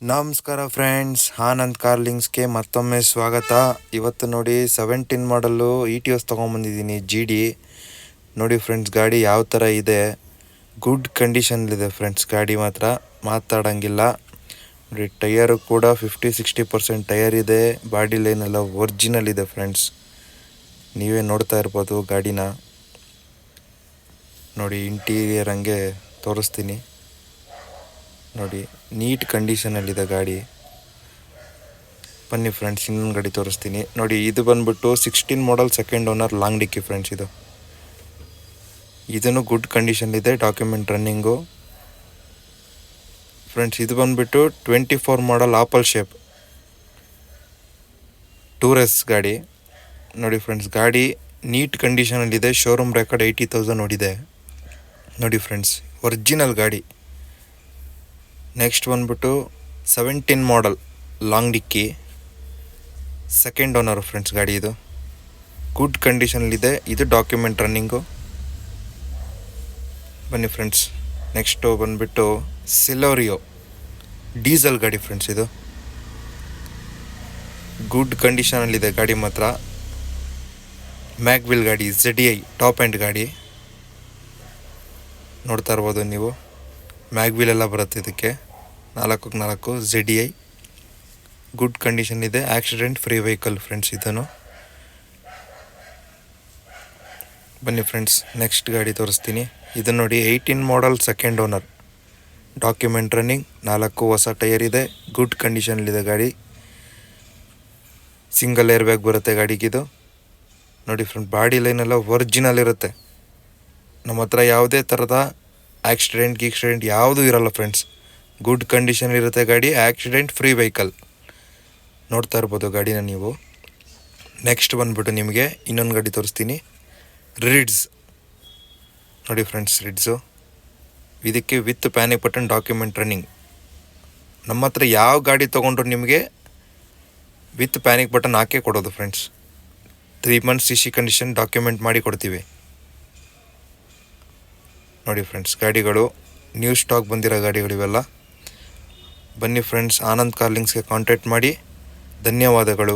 ನಮಸ್ಕಾರ ಫ್ರೆಂಡ್ಸ್, ಆನಂದ್ ಕಾರ್ಲಿಂಗ್ಸ್ಗೆ ಮತ್ತೊಮ್ಮೆ ಸ್ವಾಗತ. ಇವತ್ತು ನೋಡಿ 17 ಮಾಡಲ್ಲು ETOS ತೊಗೊಂಬಂದಿದ್ದೀನಿ GD. ನೋಡಿ ಫ್ರೆಂಡ್ಸ್, ಗಾಡಿ ಯಾವ ಥರ ಇದೆ, ಗುಡ್ ಕಂಡೀಷನ್ಲಿದೆ ಫ್ರೆಂಡ್ಸ್. ಗಾಡಿ ಮಾತ್ರ ಮಾತಾಡೋಂಗಿಲ್ಲ. ನೋಡಿ, ಟಯರು ಕೂಡ 50-60% ಟಯರ್ ಇದೆ. ಬಾಡಿ ಲೈನ್ ಎಲ್ಲ ಒರಿಜಿನಲ್ ಇದೆ ಫ್ರೆಂಡ್ಸ್. ನೀವೇ ನೋಡ್ತಾ ಇರ್ಬೋದು ಗಾಡಿನ. ನೋಡಿ, ಇಂಟೀರಿಯರ್ ಹಂಗೆ ತೋರಿಸ್ತೀನಿ. ನೋಡಿ, ನೀಟ್ ಕಂಡೀಷನಲ್ಲಿದೆ ಗಾಡಿ. ಬನ್ನಿ ಫ್ರೆಂಡ್ಸ್, ಇನ್ನೊಂದು ಗಾಡಿ ತೋರಿಸ್ತೀನಿ. ನೋಡಿ, ಇದು ಬಂದ್ಬಿಟ್ಟು 16 ಮಾಡಲ್ ಸೆಕೆಂಡ್ ಓನರ್ ಲಾಂಗ್ ಡಿಕ್ಕಿ ಫ್ರೆಂಡ್ಸ್. ಇದನ್ನು ಗುಡ್ ಕಂಡೀಷನ್ಲಿದೆ, ಡಾಕ್ಯುಮೆಂಟ್ ರನ್ನಿಂಗು ಫ್ರೆಂಡ್ಸ್. ಇದು ಬಂದ್ಬಿಟ್ಟು 24 ಮಾಡಲ್ ಆಪಲ್ ಶೇಪ್ ಟೂರೆಸ್ ಗಾಡಿ. ನೋಡಿ ಫ್ರೆಂಡ್ಸ್, ಗಾಡಿ ನೀಟ್ ಕಂಡೀಷನಲ್ಲಿದೆ. ಶೋರೂಮ್ ರೆಕಾರ್ಡ್ 80,000 ನೋಡಿದೆ. ನೋಡಿ ಫ್ರೆಂಡ್ಸ್, ಒರಿಜಿನಲ್ ಗಾಡಿ. ನೆಕ್ಸ್ಟ್ ಬಂದ್ಬಿಟ್ಟು 17 ಮಾಡಲ್ ಲಾಂಗ್ ಡಿಕ್ಕಿ ಸೆಕೆಂಡ್ ಓನರ್ ಫ್ರೆಂಡ್ಸ್. ಗಾಡಿ ಇದು ಗುಡ್ ಕಂಡೀಷನಲ್ಲಿದೆ. ಇದು ಡಾಕ್ಯುಮೆಂಟ್ ರನ್ನಿಂಗು. ಬನ್ನಿ ಫ್ರೆಂಡ್ಸ್, ನೆಕ್ಸ್ಟು ಬಂದ್ಬಿಟ್ಟು ಸಿಲೋರಿಯೋ ಡೀಸೆಲ್ ಗಾಡಿ ಫ್ರೆಂಡ್ಸ್. ಇದು ಗುಡ್ ಕಂಡೀಷನಲ್ಲಿದೆ ಗಾಡಿ ಮಾತ್ರ. ಮ್ಯಾಗ್ವಿಲ್ ಗಾಡಿ, ZDI ಟಾಪ್ ಎಂಡ್ ಗಾಡಿ. ನೋಡ್ತಾ ಇರ್ಬೋದು ನೀವು, ಮ್ಯಾಗ್ವಿಲ್ ಎಲ್ಲ ಬರುತ್ತೆ ಇದಕ್ಕೆ. 4x4 ZDI ಗುಡ್ ಕಂಡೀಷನ್ ಇದೆ. ಆಕ್ಸಿಡೆಂಟ್ ಫ್ರೀ ವೆಹಿಕಲ್ ಫ್ರೆಂಡ್ಸ್ ಇದನ್ನು. ಬನ್ನಿ ಫ್ರೆಂಡ್ಸ್, ನೆಕ್ಸ್ಟ್ ಗಾಡಿ ತೋರಿಸ್ತೀನಿ. ಇದು ನೋಡಿ, 18 model second owner, document running, 4 ಹೊಸ ಟೈರ್ ಇದೆ. ಗುಡ್ ಕಂಡೀಷನಲ್ಲಿದೆ ಗಾಡಿ. ಸಿಂಗಲ್ ಏರ್ ಬ್ಯಾಗ್ ಬರುತ್ತೆ ಗಾಡಿಗಿದು. ನೋಡಿ ಫ್ರೆಂಡ್, ಬಾಡಿ ಲೈನೆಲ್ಲ ಒರಿಜಿನಲ್ ಇರುತ್ತೆ. ನಮ್ಮ ಹತ್ರ ಯಾವುದೇ ಥರದ ಆಕ್ಸಿಡೆಂಟ್ ಯಾವುದೂ ಇರಲ್ಲ ಫ್ರೆಂಡ್ಸ್. ಗುಡ್ ಕಂಡೀಷನ್ ಇರುತ್ತೆ ಗಾಡಿ. Accident free vehicle. ನೋಡ್ತಾ ಇರ್ಬೋದು ಗಾಡಿನ ನೀವು. ನೆಕ್ಸ್ಟ್ ಬಂದ್ಬಿಟ್ಟು ನಿಮಗೆ ಇನ್ನೊಂದು ಗಾಡಿ ತೋರಿಸ್ತೀನಿ, ರಿಡ್ಸ್. ನೋಡಿ ಫ್ರೆಂಡ್ಸ್, ರಿಡ್ಸು ಇದಕ್ಕೆ with panic button, document running. ನಮ್ಮ ಹತ್ರ ಯಾವ ಗಾಡಿ ತೊಗೊಂಡ್ರು ನಿಮಗೆ ವಿತ್ ಪ್ಯಾನಿಕ್ ಬಟನ್ ಹಾಕೇ ಕೊಡೋದು friends. 3 months CC condition document ಮಾಡಿ ಕೊಡ್ತೀವಿ. ನೋಡಿ ಫ್ರೆಂಡ್ಸ್, ಗಾಡಿಗಳು ನ್ಯೂ ಸ್ಟಾಕ್ ಬಂದಿರೋ ಗಾಡಿಗಳು ಇವೆಲ್ಲ. ಬನ್ನಿ ಫ್ರೆಂಡ್ಸ್, ಆನಂದ್ ಕಾರ್ಲಿಂಗ್ಸ್ಗೆ ಕಾಂಟ್ಯಾಕ್ಟ್ ಮಾಡಿ. ಧನ್ಯವಾದಗಳು.